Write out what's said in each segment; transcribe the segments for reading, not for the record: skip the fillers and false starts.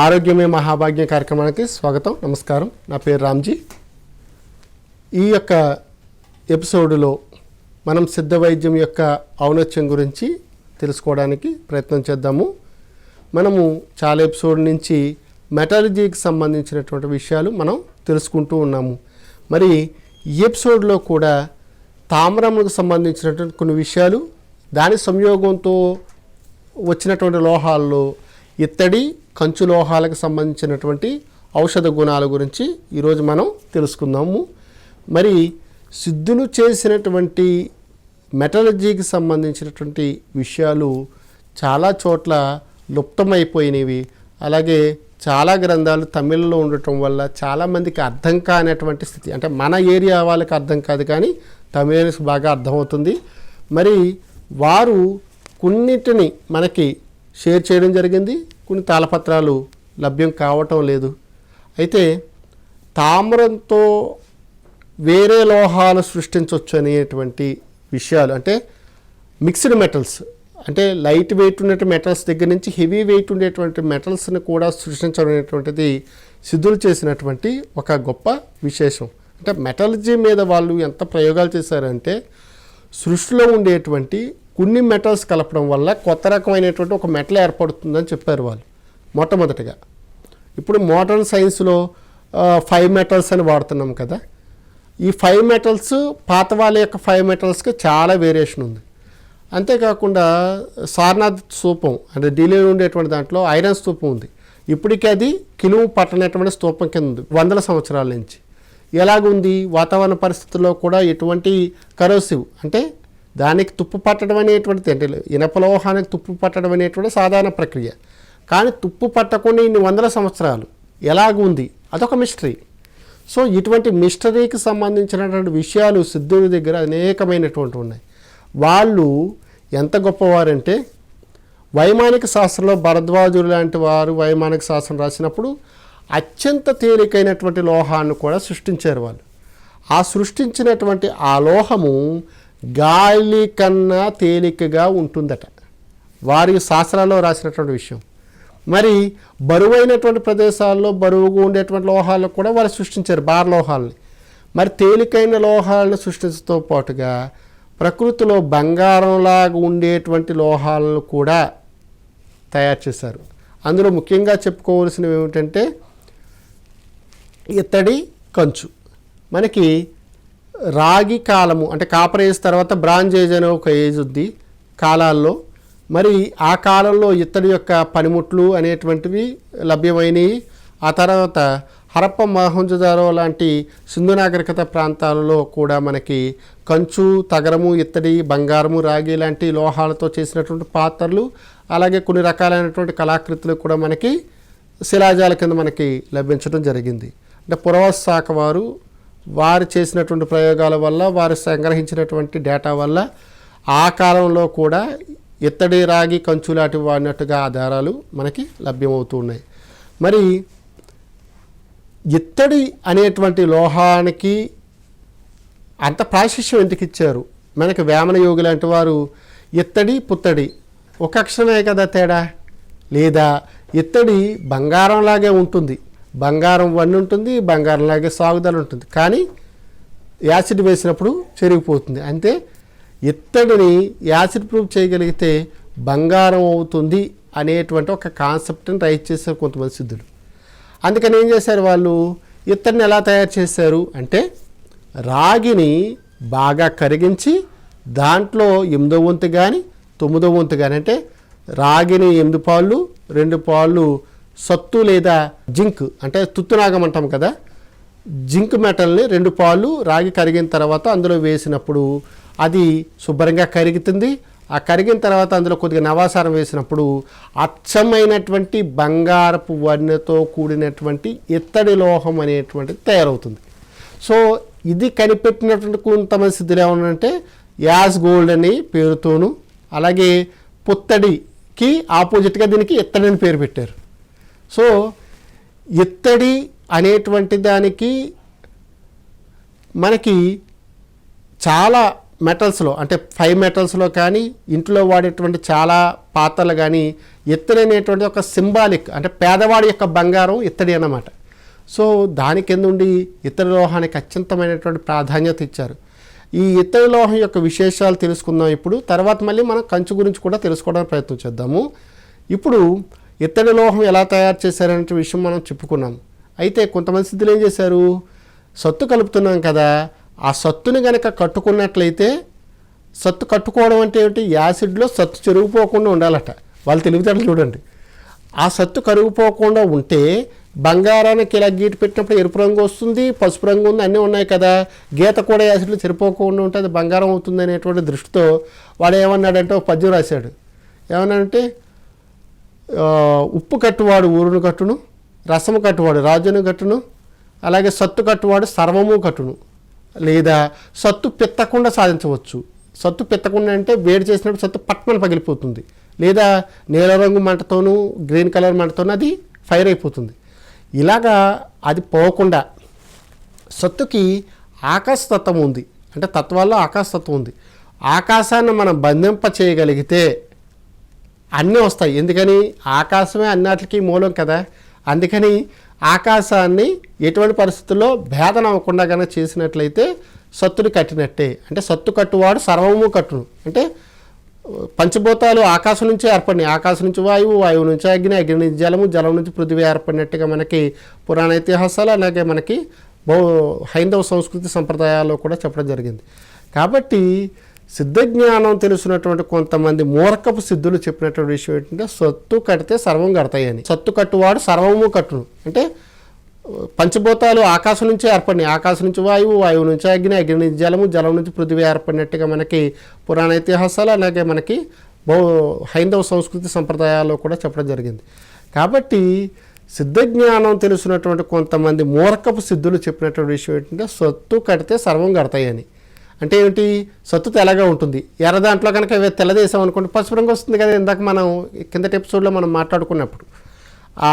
ఆరోగ్యమే మహాభాగ్యం కార్యక్రమానికి స్వాగతం. నమస్కారం. నా పేరు రామ్జీ. ఈ యొక్క ఎపిసోడ్లో మనం సిద్ధ వైద్యం యొక్క ఔన్నత్యం గురించి తెలుసుకోవడానికి ప్రయత్నం చేద్దాము. మనము చాలా ఎపిసోడ్ నుంచి మెటాలజీకి సంబంధించినటువంటి విషయాలు మనం తెలుసుకుంటూ ఉన్నాము. మరి ఈ ఎపిసోడ్లో కూడా తామ్రములకు సంబంధించినటువంటి కొన్ని విషయాలు, దాని సంయోగంతో వచ్చినటువంటి లోహాల్లో ఇత్తడి, కంచు లోహాలకు సంబంధించినటువంటి ఔషధ గుణాల గురించి ఈరోజు మనం తెలుసుకుందాము. మరి సిద్ధులు చేసినటువంటి మెటలజీకి సంబంధించినటువంటి విషయాలు చాలా చోట్ల లుప్తమైపోయినవి. అలాగే చాలా గ్రంథాలు తమిళ్లో ఉండటం వల్ల చాలామందికి అర్థం కానటువంటి స్థితి. అంటే మన ఏరియా వాళ్ళకి అర్థం కాదు, కానీ తమిళకి బాగా అర్థమవుతుంది. మరి వారు కొన్నిటిని మనకి షేర్ చేయడం జరిగింది. కొన్ని తాళపత్రాలు లభ్యం కావటం లేదు. అయితే తామ్రంతో వేరే లోహాలు సృష్టించవచ్చు అనేటువంటి విషయాలు, అంటే మిక్స్డ్ మెటల్స్, అంటే లైట్ వెయిట్ ఉండే మెటల్స్ దగ్గర నుంచి హెవీ వెయిట్ ఉండేటువంటి మెటల్స్ని కూడా సృష్టించడం అనేటువంటిది సిద్ధులు చేసినటువంటి ఒక గొప్ప విశేషం. అంటే మెటలజీ మీద వాళ్ళు ఎంత ప్రయోగాలు చేశారంటే, సృష్టిలో ఉండేటువంటి కొన్ని మెటల్స్ కలపడం వల్ల కొత్త రకమైనటువంటి ఒక మెటల్ ఏర్పడుతుందని చెప్పారు వాళ్ళు మొట్టమొదటిగా. ఇప్పుడు మోడర్న్ సైన్స్లో 5 మెటల్స్ అని వాడుతున్నాం కదా. ఈ 5 మెటల్స్ పాత వాళ్ళ యొక్క 5 మెటల్స్కి చాలా వేరియేషన్ ఉంది. అంతేకాకుండా సారనాథ్ స్తూపం, అంటే ఢిల్లీలో ఉండేటువంటి దాంట్లో ఐరన్ స్తూపం ఉంది. ఇప్పటికీ అది కిలువు పట్టనటువంటి స్తూపం కింద ఉంది, వందల సంవత్సరాల నుంచి. ఎలాగుంది, వాతావరణ పరిస్థితుల్లో కూడా ఎటువంటి కరోసివ్, అంటే దానికి తుప్పు పట్టడం అనేటువంటిది, అంటే ఇనపలోహానికి తుప్పు పట్టడం అనేటువంటి సాధారణ ప్రక్రియ. కానీ తుప్పు పట్టకుండా ఇన్ని వందల సంవత్సరాలు ఎలాగుంది, అదొక మిస్టరీ. సో ఇటువంటి మిస్టరీకి సంబంధించినటువంటి విషయాలు సిద్ధుడి దగ్గర అనేకమైనటువంటి ఉన్నాయి. వాళ్ళు ఎంత గొప్పవారంటే, వైమానిక శాస్త్రంలో భరద్వాజులు లాంటి వారు వైమానిక శాస్త్రం రాసినప్పుడు అత్యంత తేలికైనటువంటి లోహాన్ని కూడా సృష్టించారు వాళ్ళు. ఆ సృష్టించినటువంటి ఆ లోహము గాలి కన్నా తేలికగా ఉంటుందట, వారి శాస్త్రాల్లో రాసినటువంటి విషయం. మరి బరువైనటువంటి ప్రదేశాల్లో బరువుగా ఉండేటువంటి లోహాలను కూడా వారు సృష్టించారు, భారలోహాలని. మరి తేలికైన లోహాలను సృష్టించడంతో పాటుగా ప్రకృతిలో బంగారంలాగా ఉండేటువంటి లోహాలను కూడా తయారు చేశారు. అందులో ముఖ్యంగా చెప్పుకోవాల్సినవి ఏమిటంటే ఇత్తడి, కంచు. మనకి రాగి కాలము, అంటే కాపర్ ఏజ్ తర్వాత బ్రాంజ్ ఏజ్ అనే ఒక ఏజ్ ఉంది కాలాల్లో. మరి ఆ కాలంలో ఇత్తడి యొక్క పనిముట్లు అనేటువంటివి లభ్యమైనవి. ఆ తర్వాత హరప్ప, మొహంజదారో లాంటి సింధు నాగరికత ప్రాంతాలలో కూడా మనకి కంచు, తగరము, ఇత్తడి, బంగారము, రాగి లాంటి లోహాలతో చేసినటువంటి పాత్రలు, అలాగే కొన్ని రకాలైనటువంటి కళాకృతులు కూడా మనకి శిలాజాల కింద మనకి లభించడం జరిగింది. అంటే పురావస్తు శాఖ వారు చేసినటువంటి ప్రయోగాల వల్ల, వారు సంగ్రహించినటువంటి డేటా వల్ల ఆ కాలంలో కూడా ఇత్తడి, రాగి, కంచు లాంటి వాడినట్టుగా ఆధారాలు మనకి లభ్యమవుతూ ఉన్నాయి. మరి ఇత్తడి అనేటువంటి లోహానికి అంత ప్రాశస్యం ఎందుకు ఇచ్చారు? మనకి వేమన యోగి లాంటి వారు ఇత్తడి, పుత్తడి ఒక అక్షరమే కదా తేడా, లేదా ఇత్తడి బంగారంలాగే ఉంటుంది, బంగారం వన్ని ఉంటుంది, బంగారంలాగే సాగుదల ఉంటుంది, కానీ యాసిడ్ వేసినప్పుడు చెరిగిపోతుంది. అంతే, ఇత్తడిని యాసిడ్ ప్రూఫ్ చేయగలిగితే బంగారం అవుతుంది అనేటువంటి ఒక కాన్సెప్ట్ని రైట్ చేశారు కొంతమంది సిద్ధులు. అందుకని ఏం చేశారు వాళ్ళు, ఇత్తడిని ఎలా తయారు చేశారు అంటే, రాగిని బాగా కరిగించి దాంట్లో 8వ వంతు కానీ 9వ వంతు కానీ, అంటే రాగిని 8 పాళ్ళు, 2 పాళ్ళు సత్తు లేదా జింక్, అంటే తుత్తునాగం అంటాం కదా, జింక్ మెటల్ని 2 పాళ్ళు రాగి కరిగిన తర్వాత అందులో వేసినప్పుడు అది శుభ్రంగా కరుగుతుంది. ఆ కరిగిన తర్వాత అందులో కొద్దిగా నవాసారం వేసినప్పుడు అచ్చమైనటువంటి బంగారపు వన్నెతో కూడినటువంటి ఇత్తడి లోహం అనేటువంటిది తయారవుతుంది. సో ఇది కనిపెట్టినటువంటి కొంతమంది సిద్ధులు ఏమన్నంటే యాస్ గోల్డ్ అని పేరుతోనూ, అలాగే పుత్తడికి ఆపోజిట్గా దీనికి ఇత్తడిని పేరు పెట్టారు. సో ఇత్తడి అనేటువంటి దానికి మనకి చాలా మెటల్స్లో అంటే 5 మెటల్స్లో కానీ ఇంట్లో వాడేటువంటి చాలా పాత్రలు కానీ ఇత్తడి అనేటువంటి ఒక సింబాలిక్, అంటే పేదవాడి యొక్క బంగారం ఇత్తడి అన్నమాట. సో దాని కింద ఉండి ఇత్తడి లోహానికి అత్యంతమైనటువంటి ప్రాధాన్యత ఇచ్చారు. ఈ ఇత్తడి లోహం యొక్క విశేషాలు తెలుసుకుందాం ఇప్పుడు. తర్వాత మళ్ళీ మనం కంచు గురించి కూడా తెలుసుకోవడానికి ప్రయత్నం చేద్దాము. ఇప్పుడు ఇత్తడి లోహం ఎలా తయారు చేశారనే విషయం మనం చెప్పుకున్నాము. అయితే కొంతమంది సిద్ధులు ఏం చేశారు, సత్తు కలుపుతున్నాం కదా, ఆ సత్తుని కనుక కట్టుకున్నట్లయితే, సత్తు కట్టుకోవడం అంటే ఏమిటి, యాసిడ్లో సత్తు చెరిగిపోకుండా ఉండాలట. వాళ్ళు తెలివితేటలు చూడండి. ఆ సత్తు కరిగిపోకుండా ఉంటే బంగారానికి ఇలా గీట పెట్టినప్పుడు ఎరుపు రంగు వస్తుంది, పసుపు రంగు ఉంది, అన్నీ ఉన్నాయి కదా, గీత కూడా యాసిడ్లో చెరిపోకుండా ఉంటే అది బంగారం అవుతుంది అనేటువంటి దృష్టితో వాడు ఏమన్నాడంటే ఒక పద్యం రాశాడు. ఏమన్నాడంటే, ఉప్పు కట్టువాడు ఊరును కట్టును, రసము కట్టువాడు రాజును కట్టును, అలాగే సత్తు కట్టువాడు సర్వము కట్టును, లేదా సత్తు పెత్తకుండా సాధించవచ్చు. సత్తు పెత్తకుండా అంటే వేడి చేసినప్పుడు సత్తు పట్మని పగిలిపోతుంది, లేదా నీల రంగు మంటతోనూ గ్రీన్ కలర్ మంటతోనూ అది ఫైర్ అయిపోతుంది. ఇలాగా అది పోకుండా సత్తుకి ఆకాశతత్వం ఉంది, అంటే తత్వాల్లో ఆకాశతత్వం ఉంది. ఆకాశాన్ని మనం బంధింప చేయగలిగితే అన్నీ వస్తాయి. ఎందుకని, ఆకాశమే అన్నిటికీ మూలం కదా. అందుకని ఆకాశాన్ని ఎటువంటి పరిస్థితుల్లో భేదన అవ్వకుండా కనుక చేసినట్లయితే సత్తుని కట్టినట్టే. అంటే సత్తు కట్టువాడు సర్వము కట్టును, అంటే పంచభూతాలు ఆకాశం నుంచి ఏర్పడినాయి. ఆకాశం నుంచి వాయువు, వాయువు నుంచి అగ్ని, అగ్ని నుంచి జలము, జలం నుంచి పృథివీ ఏర్పడినట్టుగా మనకి పురాణ ఇతిహాసాలు, అలాగే మనకి హైందవ సంస్కృతి సంప్రదాయాల్లో కూడా చెప్పడం జరిగింది. కాబట్టి సిద్ధజ్ఞానం తెలుసున్నటువంటి కొంతమంది మూర్ఖపు సిద్ధులు చెప్పినటువంటి విషయం ఏంటంటే, సత్తు కడితే సర్వం కడతాయని. సత్తు కట్టువాడు సర్వము కట్టును, అంటే పంచభూతాలు ఆకాశం నుంచి ఏర్పడినాయి. ఆకాశం నుంచి వాయువు, వాయువు నుంచి అగ్ని, అగ్ని నుంచి జలము, జలం నుంచి పృథివీ ఏర్పడినట్టుగా మనకి పురాణ ఇతిహాసాలు, అలాగే మనకి హైందవ సంస్కృతి సంప్రదాయాల్లో కూడా చెప్పడం జరిగింది. కాబట్టి సిద్ధజ్ఞానం తెలుసున్నటువంటి కొంతమంది మూర్ఖపు సిద్ధులు చెప్పినటువంటి విషయం ఏంటంటే, సత్తు కడితే సర్వం కడతాయని. అంటే ఏమిటి, సత్తు తెల్లగా ఉంటుంది, ఎర్ర దాంట్లో కనుక తెల్లదేసాం అనుకోండి పసుపు రంగు వస్తుంది కదా. ఇందాక మనం కిందటి ఎపిసోడ్లో మనం మాట్లాడుకున్నప్పుడు ఆ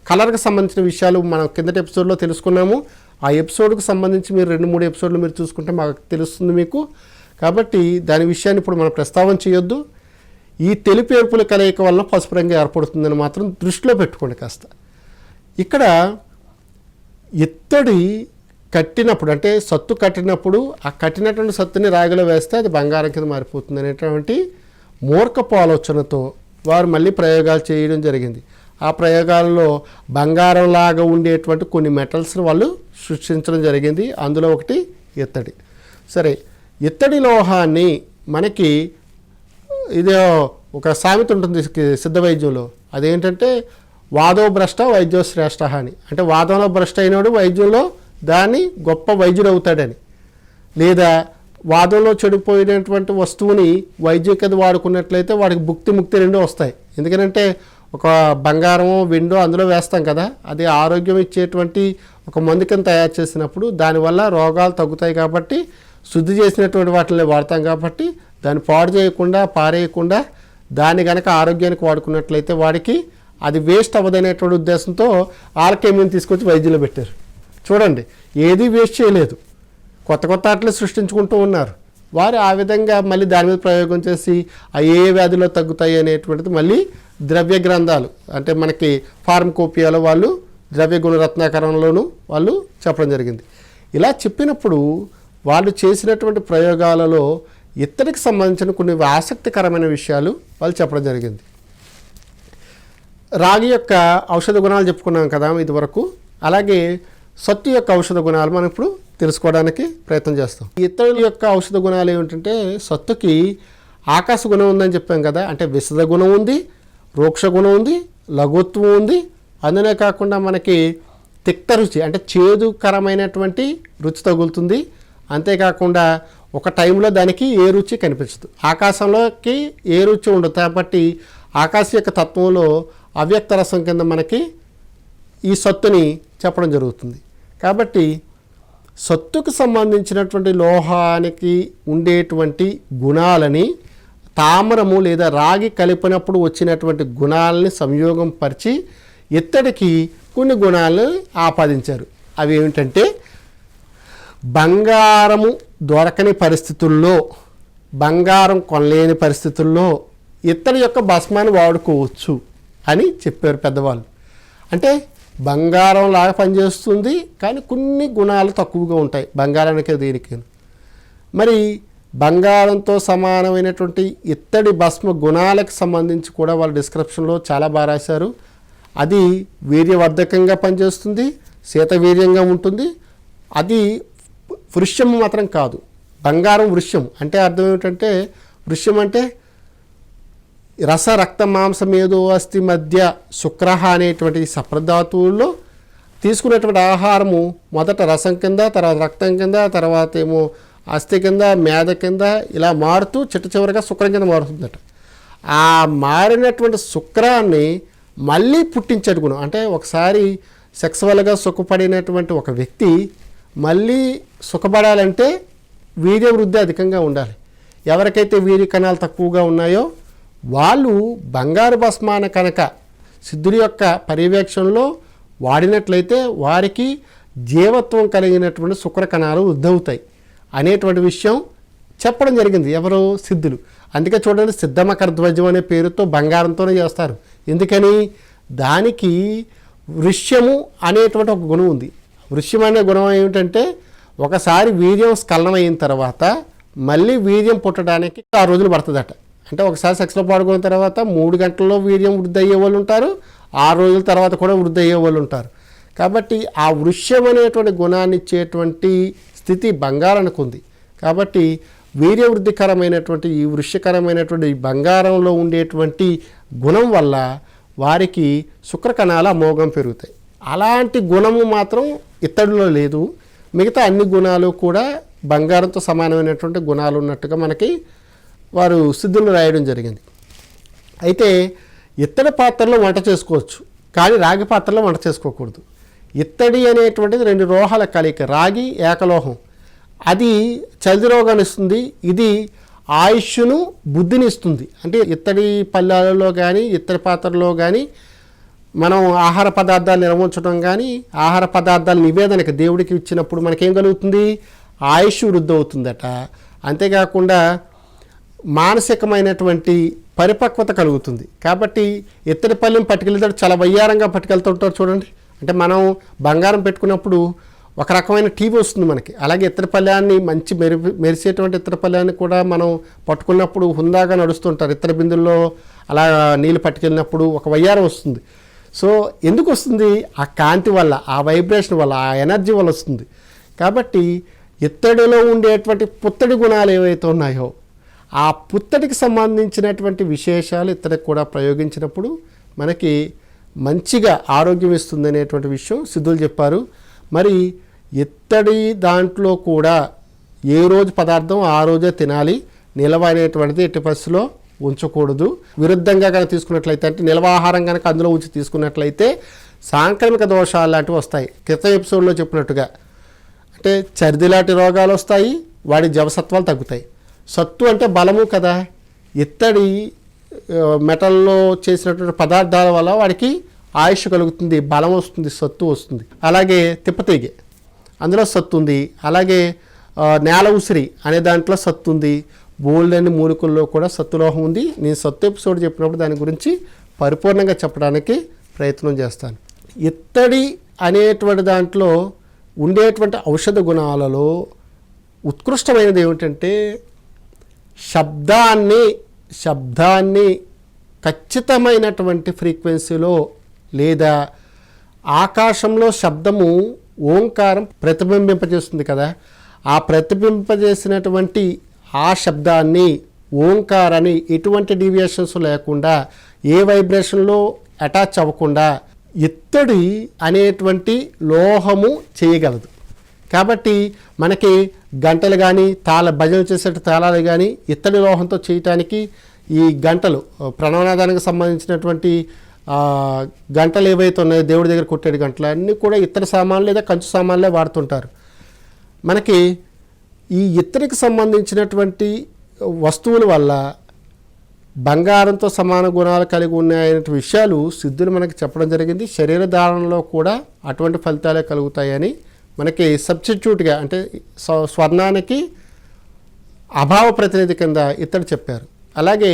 కలర్కి సంబంధించిన విషయాలు మనం కిందటి ఎపిసోడ్లో తెలుసుకున్నాము. ఆ ఎపిసోడ్కి సంబంధించి మీరు 2-3 ఎపిసోడ్లు మీరు చూసుకుంటే మాకు తెలుస్తుంది మీకు. కాబట్టి దాని విషయాన్ని ఇప్పుడు మనం ప్రస్తావన చేయొద్దు. ఈ తెలుపు ఎరుపుల కలయిక వలన పసుపు రంగు ఏర్పడుతుందని మాత్రం దృష్టిలో పెట్టుకోండి కాస్త. ఇక్కడ ఇత్తడి కట్టినప్పుడు, అంటే సత్తు కట్టినప్పుడు ఆ కట్టినటువంటి సత్తుని రాగిలో వేస్తే అది బంగారం కింద మారిపోతుంది అనేటువంటి మూర్ఖపు ఆలోచనతో వారు మళ్ళీ ప్రయోగాలు చేయడం జరిగింది. ఆ ప్రయోగాలలో బంగారంలాగా ఉండేటువంటి కొన్ని మెటల్స్ని వాళ్ళు సృష్టించడం జరిగింది. అందులో ఒకటి ఇత్తడి. సరే, ఇత్తడి లోహాన్ని మనకి ఇది ఒక సామెత ఉంటుంది సిద్ధ వైద్యంలో. అదేంటంటే వాదో భ్రష్ట వైద్యో శ్రేష్ఠ అని. అంటే వాదంలో భ్రష్ట అయినాడు వైద్యంలో దాన్ని గొప్ప వైద్యుడు అవుతాడని, లేదా వాదంలో చెడిపోయినటువంటి వస్తువుని వైద్యం కింద వాడుకున్నట్లయితే వాడికి భుక్తి ముక్తి రెండూ వస్తాయి. ఎందుకంటే ఒక బంగారమో వెండో అందులో వేస్తాం కదా, అది ఆరోగ్యం ఇచ్చేటువంటి ఒక మందు కింద తయారు చేసినప్పుడు దానివల్ల రోగాలు తగ్గుతాయి. కాబట్టి శుద్ధి చేసినటువంటి వాటిని వాడతాం. కాబట్టి దాన్ని పాడు చేయకుండా పారేయకుండా దాన్ని కనుక ఆరోగ్యానికి వాడుకున్నట్లయితే వాడికి అది వేస్ట్ అవ్వదనేటువంటి ఉద్దేశంతో ఆల్కెమీని తీసుకొచ్చి వైద్యంలో పెట్టారు. చూడండి, ఏది వేస్ట్ చేయలేదు, కొత్త కొత్త ఆటలు సృష్టించుకుంటూ ఉన్నారు వారు. ఆ విధంగా మళ్ళీ దాని మీద ప్రయోగం చేసి ఏ వ్యాధిలో తగ్గుతాయి అనేటువంటిది మళ్ళీ ద్రవ్య గ్రంథాలు, అంటే మనకి ఫార్మకోపియాలో వాళ్ళు ద్రవ్య గుణరత్నాకరణలోనూ వాళ్ళు చెప్పడం జరిగింది. ఇలా చెప్పినప్పుడు వాళ్ళు చేసినటువంటి ప్రయోగాలలో ఇత్తడికి సంబంధించిన కొన్ని ఆసక్తికరమైన విషయాలు వాళ్ళు చెప్పడం జరిగింది. రాగి యొక్క ఔషధ గుణాలు చెప్పుకున్నాం కదా ఇదివరకు. అలాగే సత్తు యొక్క ఔషధ గుణాలు మనం ఇప్పుడు తెలుసుకోవడానికి ప్రయత్నం చేస్తాం. ఇత్తడి యొక్క ఔషధ గుణాలు ఏమిటంటే, సత్తుకి ఆకాశ గుణం ఉందని చెప్పాం కదా, అంటే విషద గుణం ఉంది, రోక్ష గుణం ఉంది, లఘుత్వం ఉంది. అందునే కాకుండా మనకి తిక్త రుచి, అంటే చేదుకరమైనటువంటి రుచి తగులుతుంది. అంతేకాకుండా ఒక టైంలో దానికి ఏ రుచి కనిపించదు. ఆకాశంలోకి ఏ రుచి ఉండదు. కాబట్టి ఆకాశం యొక్క తత్వంలో అవ్యక్త రసం కింద మనకి ఈ సత్తుని చెప్పడం జరుగుతుంది. కాబట్టి సత్తుకు సంబంధించినటువంటి లోహానికి ఉండేటువంటి గుణాలని తామరము లేదా రాగి కలిపినప్పుడు వచ్చినటువంటి గుణాలని సంయోగం పరిచి ఇత్తడికి కొన్ని గుణాలను ఆపాదించారు. అవి ఏమిటంటే బంగారము దొరకని పరిస్థితుల్లో, బంగారం కొనలేని పరిస్థితుల్లో ఇత్తడి యొక్క భస్మాన్ని వాడుకోవచ్చు అని చెప్పారు పెద్దవాళ్ళు. అంటే బంగారం లాగా పనిచేస్తుంది, కానీ కొన్ని గుణాలు తక్కువగా ఉంటాయి బంగారానికి దీనికి. మరి బంగారంతో సమానమైనటువంటి ఇత్తడి భస్మ గుణాలకు సంబంధించి కూడా వాళ్ళు డిస్క్రిప్షన్లో చాలా బాగా రాశారు. అది వీర్యవర్ధకంగా పనిచేస్తుంది, శీతవీర్యంగా ఉంటుంది. అది వృష్యం మాత్రం కాదు, బంగారం వృష్యం అంటే అర్థం ఏమిటంటే, వృష్యం అంటే రస రక్త మాంస మేధో అస్థి మధ్య శుక్రహ అనేటువంటి సప్రధాతువుల్లో తీసుకునేటువంటి ఆహారము మొదట రసం కింద, తర్వాత రక్తం కింద, తర్వాత ఏమో అస్థి కింద, మేధ కింద ఇలా మారుతూ చివరిగా శుక్రం కింద మారుతుందట. ఆ మారినటువంటి శుక్రాన్ని మళ్ళీ పుట్టించడు గుణం. అంటే ఒకసారి సెక్సువల్గా సుఖపడినటువంటి ఒక వ్యక్తి మళ్ళీ సుఖపడాలంటే వీర్య వృద్ధి అధికంగా ఉండాలి. ఎవరికైతే వీర్య కణాలు తక్కువగా ఉన్నాయో వాళ్ళు బంగారు భస్మాన కనుక సిద్ధుడి యొక్క పర్యవేక్షణలో వాడినట్లయితే వారికి జీవత్వం కలిగినటువంటి శుక్ర కణాలు వృద్ధవుతాయి అనేటువంటి విషయం చెప్పడం జరిగింది. ఎవరు? సిద్ధులు. అందుకే చూడండి, సిద్ధమకరధ్వజం అనే పేరుతో బంగారంతోనే చేస్తారు. ఎందుకని? దానికి వృష్యము అనేటువంటి ఒక గుణం ఉంది. వృష్యం అనే గుణం ఏమిటంటే, ఒకసారి వీర్యం స్ఖలనం అయిన తర్వాత మళ్ళీ వీర్యం పుట్టడానికి 6 రోజులు పడుతుందట. అంటే ఒకసారి సెక్స్లో పాడుకున్న తర్వాత 3 గంటల్లో వీర్యం వృద్ధి అయ్యే వాళ్ళు ఉంటారు, 6 రోజుల తర్వాత కూడా వృద్ధి అయ్యే వాళ్ళు ఉంటారు. కాబట్టి ఆ వృష్యం అనేటువంటి గుణాన్ని ఇచ్చేటువంటి స్థితి బంగారానికి ఉంది. కాబట్టి వీర్యవృద్ధికరమైనటువంటి ఈ వృష్యకరమైనటువంటి ఈ బంగారంలో ఉండేటువంటి గుణం వల్ల వారికి శుక్రకణాలు అమోఘం పెరుగుతాయి. అలాంటి గుణము మాత్రం ఇత్తడిలో లేదు. మిగతా అన్ని గుణాలు కూడా బంగారంతో సమానమైనటువంటి గుణాలు ఉన్నట్టుగా మనకి వారు సిద్ధులు రాయడం జరిగింది. అయితే ఇత్తడి పాత్రలో వంట చేసుకోవచ్చు, కానీ రాగి పాత్రలో వంట చేసుకోకూడదు. ఇత్తడి అనేటువంటిది 2 లోహాల కలయిక, రాగి ఏకలోహం. అది చల్ది రోగాన్ని ఇస్తుంది, ఇది ఆయుష్ను బుద్ధిని ఇస్తుంది. అంటే ఇత్తడి పళ్ళాలలో కానీ ఇత్తడి పాత్రలో కానీ మనం ఆహార పదార్థాలు నిర్వహించడం కానీ, ఆహార పదార్థాల నివేదనకి దేవుడికి ఇచ్చినప్పుడు మనకేం కలుగుతుంది? ఆయుష్ వృద్ధి అవుతుందట. అంతేకాకుండా మానసికమైనటువంటి పరిపక్వత కలుగుతుంది. కాబట్టి ఇత్తడి పళ్ళెం పట్టుకెళ్తాడు, చాలా వయ్యారంగా పట్టుకెళ్తుంటారు చూడండి. అంటే మనం బంగారం పెట్టుకున్నప్పుడు ఒక రకమైన టీవీ వస్తుంది మనకి. అలాగే ఇత్తడి పళ్ళాన్ని మంచి మెరిసేటువంటి ఇత్తడి పళ్ళాన్ని కూడా మనం పట్టుకున్నప్పుడు హుందాగా నడుస్తుంటారు. ఇత్తడి బిందుల్లో అలా నీళ్ళు పట్టుకెళ్ళినప్పుడు ఒక వయ్యారం వస్తుంది. సో ఎందుకు వస్తుంది? ఆ కాంతి వల్ల, ఆ వైబ్రేషన్ వల్ల, ఆ ఎనర్జీ వల్ల వస్తుంది. కాబట్టి ఇత్తడిలో ఉండేటువంటి పుత్తడి గుణాలు ఏవైతే ఉన్నాయో ఆ పుత్తడికి సంబంధించినటువంటి విశేషాలు ఇత్తడికి కూడా ప్రయోగించినప్పుడు మనకి మంచిగా ఆరోగ్యం ఇస్తుంది అనేటువంటి విషయం సిద్ధులు చెప్పారు. మరి ఇత్తడి దాంట్లో కూడా ఏ రోజు పదార్థం ఆ రోజే తినాలి, నిల్వ అనేటువంటిది ఎట్టి పరిస్థితిలో ఉంచకూడదు. విరుద్ధంగా కనుక తీసుకున్నట్లయితే, అంటే నిల్వ ఆహారం కనుక అందులో ఉంచి తీసుకున్నట్లయితే సాంక్రమిక దోషాలు లాంటివి వస్తాయి. క్రితం ఎపిసోడ్లో చెప్పినట్టుగా అంటే చర్ది లాంటి రోగాలు వస్తాయి, వాడి జవసత్వాలు తగ్గుతాయి. సత్తు అంటే బలము కదా. ఇత్తడి మెటల్లో చేసినటువంటి పదార్థాల వల్ల వాడికి ఆయుష్ కలుగుతుంది, బలం వస్తుంది, సత్తు వస్తుంది. అలాగే తిప్పతీగె, అందులో సత్తు ఉంది. అలాగే నేల ఉసిరి అనే దాంట్లో సత్తు ఉంది. బోల్డ్ అనే మూలికల్లో కూడా సత్తులోహం ఉంది. నేను సత్తు ఎపిసోడ్ చెప్పినప్పుడు దాని గురించి పరిపూర్ణంగా చెప్పడానికి ప్రయత్నం చేస్తాను. ఇత్తడి అనేటువంటి దాంట్లో ఉండేటువంటి ఔషధ గుణాలలో ఉత్కృష్టమైనది ఏమిటంటే శబ్దాన్ని ఖచ్చితమైనటువంటి ఫ్రీక్వెన్సీలో లేదా ఆకాశంలో శబ్దము ఓంకారం ప్రతిబింబింపజేస్తుంది కదా, ఆ ప్రతిబింపజేసినటువంటి ఆ శబ్దాన్ని ఓంకారాన్ని ఎటువంటి డీవియేషన్స్ లేకుండా, ఏ వైబ్రేషన్లో అటాచ్ అవ్వకుండా ఇత్తడి అనేటువంటి లోహము చేయగలదు. కాబట్టి మనకి గంటలు కానీ భజన చేసే తాళాలు కానీ ఇత్తడి లోహంతో చేయటానికి ఈ గంటలు ప్రణవనాదానికి సంబంధించినటువంటి గంటలు ఏవైతే ఉన్నాయో దేవుడి దగ్గర కొట్టేడు గంటలు అన్నీ కూడా ఇత్తడి సామాన్లు లేదా కంచు సామాన్లే వాడుతుంటారు. మనకి ఈ ఇత్తడికి సంబంధించినటువంటి వస్తువుల వల్ల బంగారంతో సమాన గుణాలు కలిగి ఉన్నాయనే విషయాలు సిద్ధులు మనకి చెప్పడం జరిగింది. శరీర ధారణలో కూడా అటువంటి ఫలితాలే కలుగుతాయని మనకి సబ్స్టిట్యూట్గా అంటే స్వర్ణానికి అభావ ప్రతినిధి కింద ఇత్తడి చెప్పారు. అలాగే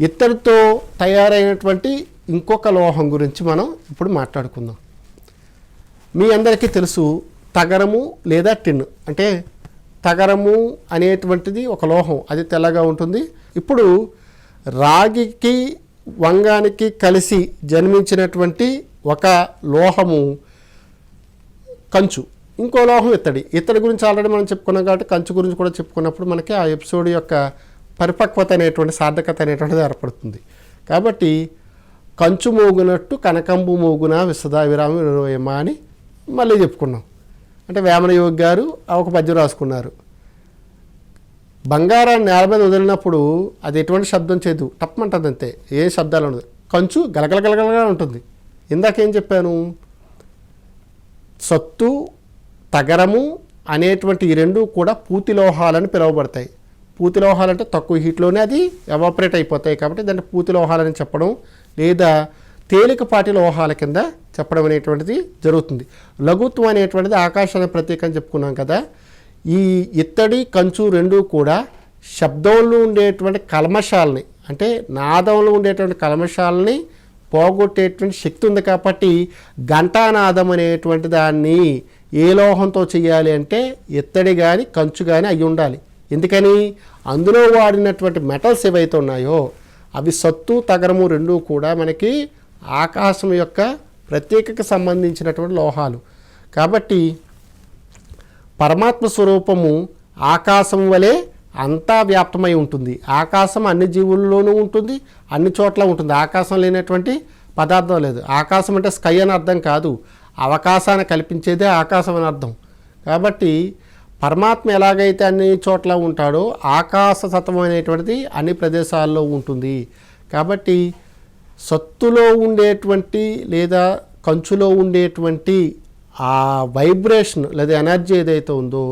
ఇత్తడితో తయారైనటువంటి ఇంకొక లోహం గురించి మనం ఇప్పుడు మాట్లాడుకుందాం. మీ అందరికీ తెలుసు తగరము లేదా టిన్. అంటే తగరము అనేటువంటిది ఒక లోహం, అది తెల్లగా ఉంటుంది. ఇప్పుడు రాగికి వంగానికి కలిసి జన్మించినటువంటి ఒక లోహము కంచు, ఇంకో లోహం ఇత్తడి గురించి ఆల్రెడీ మనం చెప్పుకున్నాం కాబట్టి కంచు గురించి కూడా చెప్పుకున్నప్పుడు మనకి ఆ ఎపిసోడ్ యొక్క పరిపక్వత అనేటువంటి సార్థకత అనేటువంటిది ఏర్పడుతుంది. కాబట్టి కంచు మోగునట్టు కనకంబు మోగున విసదా విరామ వినోయమ అని మళ్ళీ చెప్పుకున్నాం. అంటే వేమన యోగి గారు ఒక పద్యం రాసుకున్నారు. బంగారాన్ని నేల మీద వదిలినప్పుడు అది ఎటువంటి శబ్దం చేయదు, టప్మంటుంది అంతే, ఏ శబ్దాలు ఉండదు. కంచు గలగలగలగలగా ఉంటుంది. ఇందాకేం చెప్పాను, సత్తు తగరము అనేటువంటి ఈ రెండు కూడా పూతి లోహాలని పిలువబడతాయి. పూతి లోహాలంటే తక్కువ హీట్లోనే అది ఎవాపరేట్ అయిపోతాయి కాబట్టి దాన్ని పూతి లోహాలని చెప్పడం లేదా తేలికపాటి లోహాల కింద చెప్పడం అనేటువంటిది జరుగుతుంది. లఘుత్వం అనేటువంటిది ఆకాశానికి ప్రతీక అని చెప్పుకున్నాం కదా. ఈ ఇత్తడి కంచు రెండు కూడా శబ్దంలో ఉండేటువంటి కల్మషాలని అంటే నాదంలో ఉండేటువంటి కల్మషాలని పోగొట్టేటువంటి శక్తి ఉంది. కాబట్టి ఘంటానాదం అనేటువంటి దాన్ని ఏ లోహంతో చేయాలి అంటే ఇత్తడి కానీ కంచు కానీ అయి ఉండాలి. ఎందుకని అందులో వాడినటువంటి మెటల్స్ ఏవైతే ఉన్నాయో అవి సత్తు తగరము రెండూ కూడా మనకి ఆకాశం యొక్క ప్రత్యేకకు సంబంధించినటువంటి లోహాలు. కాబట్టి పరమాత్మ స్వరూపము ఆకాశం వలె అంతా వ్యాప్తమై ఉంటుంది. ఆకాశం అన్ని జీవుల్లోనూ ఉంటుంది, అన్ని చోట్ల ఉంటుంది. ఆకాశం లేనటువంటి పదార్థం లేదు. ఆకాశం అంటే స్కై అని అర్థం కాదు, అవకాశాన్ని కల్పించేదే ఆకాశం అని అర్థం. కాబట్టి పరమాత్మ ఎలాగైతే అన్ని చోట్ల ఉంటాడో ఆకాశ సత్వం అనేటువంటిది అన్ని ప్రదేశాల్లో ఉంటుంది. కాబట్టి సత్తులో ఉండేటువంటి లేదా కంచులో ఉండేటువంటి ఆ వైబ్రేషన్ లేదా ఎనర్జీ ఏదైతే ఉందో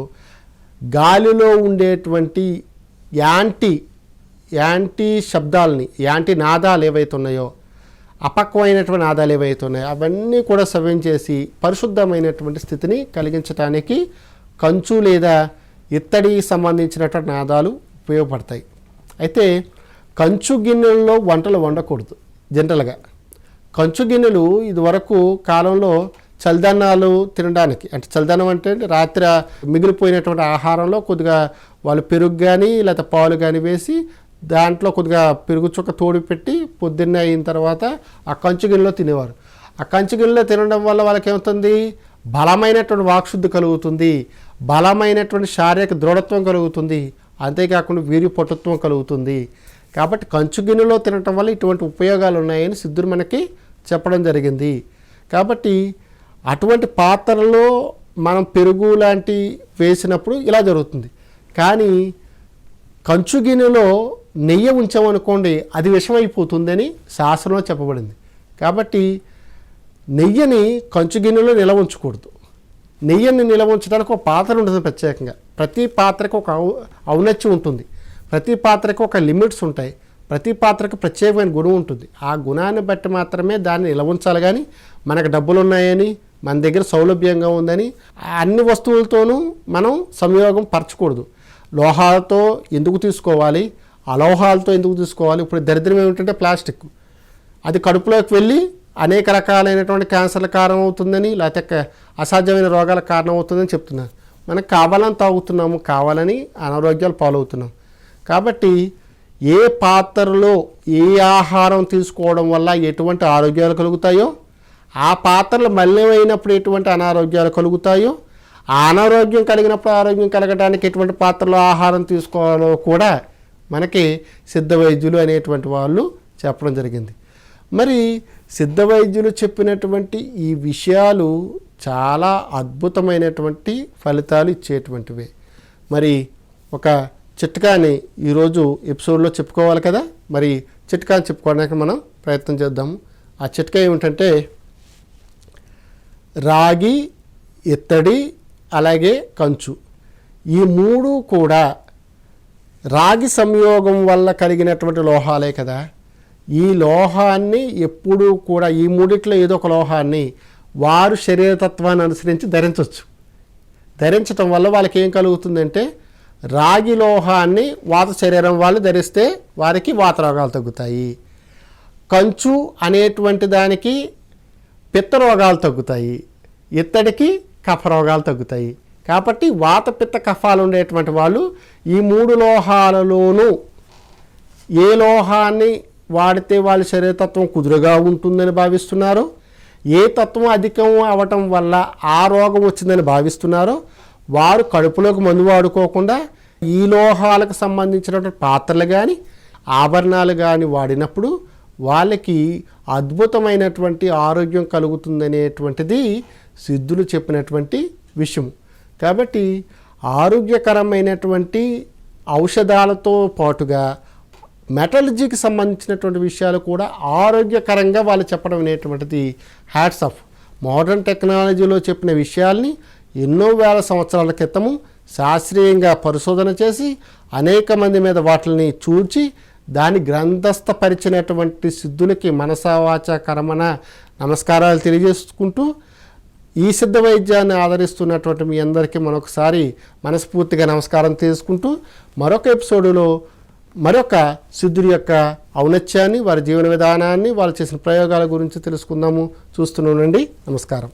గాలిలో ఉండేటువంటి యాంటీ శబ్దాలని యాంటీ నాదాలు ఏవైతే ఉన్నాయో అపక్వమైనటువంటి నాదాలు ఏవైతే ఉన్నాయో అవన్నీ కూడా సవ్యం చేసి పరిశుద్ధమైనటువంటి స్థితిని కలిగించడానికి కంచు లేదా ఇత్తడి సంబంధించినటువంటి నాదాలు ఉపయోగపడతాయి. అయితే కంచు గిన్నెల్లో వంటలు వండకూడదు. జనరల్గా కంచు గిన్నెలు ఇదివరకు కాలంలో చలిదన్నాలు తినడానికి, అంటే చలిదన్నం అంటే రాత్రి మిగిలిపోయినటువంటి ఆహారంలో కొద్దిగా వాళ్ళు పెరుగు కానీ లేకపోతే పాలు కానీ వేసి దాంట్లో కొద్దిగా పెరుగు చుక్క తోడు పెట్టి పొద్దున్నే అయిన తర్వాత ఆ కంచు గిన్నెలో తినేవారు. ఆ కంచు గిన్నెలో తినడం వల్ల వాళ్ళకి ఏమవుతుంది, బలమైనటువంటి వాక్శుద్ధి కలుగుతుంది, బలమైనటువంటి శారీరక దృఢత్వం కలుగుతుంది, అంతేకాకుండా వీర్య పటుత్వం కలుగుతుంది. కాబట్టి కంచు గిన్నెలో తినటం వల్ల ఇటువంటి ఉపయోగాలు ఉన్నాయని సిద్ధుడు మనకి చెప్పడం జరిగింది. కాబట్టి అటువంటి పాత్రలో మనం పెరుగు లాంటి వేసినప్పుడు ఇలా జరుగుతుంది. కానీ కంచు గిన్నెలో నెయ్యి ఉంచామనుకోండి అది విషమైపోతుందని శాస్త్రంలో చెప్పబడింది. కాబట్టి నెయ్యిని కంచు గిన్నెలో నిల్వ ఉంచకూడదు. నెయ్యిని నిల్వ ఉంచడానికి ఒక పాత్ర ఉంటుంది ప్రత్యేకంగా. ప్రతి పాత్రకు ఒక ఔన్నత్యం ఉంటుంది, ప్రతి పాత్రకు ఒక లిమిట్స్ ఉంటాయి, ప్రతి పాత్రకు ప్రత్యేకమైన గుణం ఉంటుంది. ఆ గుణాన్ని బట్టి మాత్రమే దాన్ని నిల్వ ఉంచాలి. కానీ మనకు డబ్బులు ఉన్నాయని మన దగ్గర సౌలభ్యంగా ఉందని అన్ని వస్తువులతోనూ మనం సంయోగం పరచకూడదు. లోహాలతో ఎందుకు తీసుకోవాలి, అలోహాలతో ఎందుకు తీసుకోవాలి? ఇప్పుడు దరిద్రం ఏమిటంటే ప్లాస్టిక్, అది కడుపులోకి వెళ్ళి అనేక రకాలైనటువంటి క్యాన్సర్ల కారణం అవుతుందని లేకపోతే అసాధ్యమైన రోగాలకు కారణం అవుతుందని చెప్తున్నారు. మనకు కావాలని తాగుతున్నాము, కావాలని అనారోగ్యాలు పాలవుతున్నాం. కాబట్టి ఏ పాత్రలో ఏ ఆహారం తీసుకోవడం వల్ల ఎటువంటి ఆరోగ్యాలు కలుగుతాయో, ఆ పాత్రలు మలినమైనప్పుడు ఎటువంటి అనారోగ్యాలు కలుగుతాయో, ఆ అనారోగ్యం కలిగినప్పుడు ఆరోగ్యం కలగడానికి ఎటువంటి పాత్రలో ఆహారం తీసుకోవాలో కూడా మనకి సిద్ధ వైద్యులు అనేటువంటి వాళ్ళు చెప్పడం జరిగింది. మరి సిద్ధ వైద్యులు చెప్పినటువంటి ఈ విషయాలు చాలా అద్భుతమైనటువంటి ఫలితాలు ఇచ్చేటువంటివే. మరి ఒక చిట్కాని ఈరోజు ఎపిసోడ్లో చెప్పుకోవాలి కదా. మరి చిట్కాని చెప్పుకోవడానికి మనం ప్రయత్నం చేద్దాము. ఆ చిట్కా ఏమిటంటే రాగి, ఇత్తడి, అలాగే కంచు, ఈ మూడు కూడా రాగి సంయోగం వల్ల కలిగినటువంటి లోహాలే కదా. ఈ లోహాన్ని ఎప్పుడూ కూడా ఈ మూడిట్లో ఏదో ఒక లోహాన్ని వారు శరీరతత్వాన్ని అనుసరించి ధరించవచ్చు. ధరించటం వల్ల వాళ్ళకి ఏం కలుగుతుందంటే రాగి లోహాన్ని వాత శరీరం వాళ్ళు ధరిస్తే వారికి వాత రోగాలు తగ్గుతాయి. కంచు అనేటువంటి దానికి పిత్త రోగాలు తగ్గుతాయి, ఇత్తడికి కఫ రోగాలు తగ్గుతాయి. కాబట్టి వాత పిత్త కఫాలు ఉండేటువంటి వాళ్ళు ఈ 3 లోహాలలోనూ ఏ లోహాన్ని వాడితే వాళ్ళ శరీరతత్వం కుదురుగా ఉంటుందని భావిస్తున్నారో, ఏ తత్వం అధికం అవ్వటం వల్ల ఆ రోగం వచ్చిందని భావిస్తున్నారో వారు కడుపులోకి మందు వాడుకోకుండా ఈ లోహాలకు సంబంధించినటువంటి పాత్రలు కానీ ఆభరణాలు కానీ వాడినప్పుడు వాళ్ళకి అద్భుతమైనటువంటి ఆరోగ్యం కలుగుతుందనేటువంటిది సిద్ధులు చెప్పినటువంటి విషయం. కాబట్టి ఆరోగ్యకరమైనటువంటి ఔషధాలతో పాటుగా మెటలజీకి సంబంధించినటువంటి విషయాలు కూడా ఆరోగ్యకరంగా వాళ్ళు చెప్పడం అనేటువంటిది హ్యాట్స్ ఆఫ్. మోడర్న్ టెక్నాలజీలో చెప్పిన విషయాల్ని ఎన్నో వేల సంవత్సరాల క్రితము శాస్త్రీయంగా పరిశోధన చేసి అనేక మంది మీద వాటిని చూచి దాన్ని గ్రంథస్థపరిచినటువంటి సిద్ధులకి మనసా వాచా కర్మణ నమస్కారాలు తెలియజేసుకుంటూ ఈ సిద్ధ వైద్యాన్ని ఆదరిస్తున్నటువంటి మీ అందరికీ మరొకసారి మనస్ఫూర్తిగా నమస్కారం తీసుకుంటూ మరొక ఎపిసోడులో మరొక సిద్ధుడి యొక్క ఔన్నత్యాన్ని, వారి జీవన విధానాన్ని, వాళ్ళు చేసిన ప్రయోగాల గురించి తెలుసుకుందాము. చూస్తూనే ఉండండి. నమస్కారం.